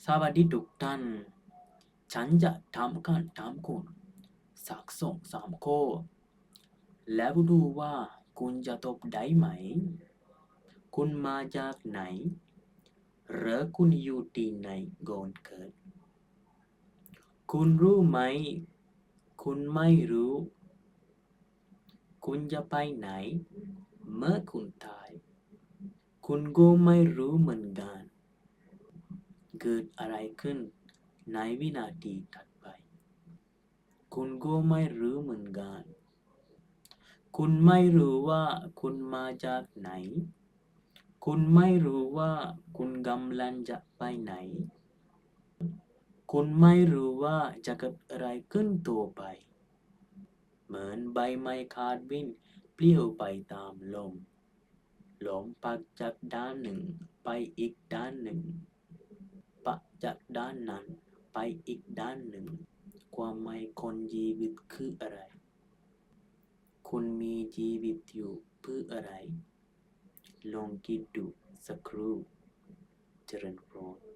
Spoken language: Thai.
สวัสดีทุกท่านฉันจะทำการถามคุณสัก2-3ข้อแล้วดูว่าคุณจะตอบได้ไหมคุณมาจากไหนหรือคุณอยู่ที่ไหนก่อนเกิดคุณรู้ไหมคุณไม่รู้คุณจะไปไหนเมื่อคุณตายคุณก็ไม่รู้เหมือนกันเกิดอะไรขึ้นในวินาทีถัดไปคุณก็ไม่รู้เหมือนกัน คุณไม่รู้ว่าคุณมาจากไหน คุณไม่รู้ว่าคุณกำลังจะไปไหน คุณไม่รู้ว่าจะเกิดอะไรขึ้นต่อไป เหมือนใบไม้ขาดวิ่งปลิวไปตามลม ลมพัดจากด้านหนึ่งไปอีกด้านหนึ่งพัดจากด้านนั้นไปอีกด้านหนึ่ง ความหมายของชีวิตคืออะไร คุณมีชีวิตอยู่เพื่ออะไร ลองคิดดูสักครู่เจริญพร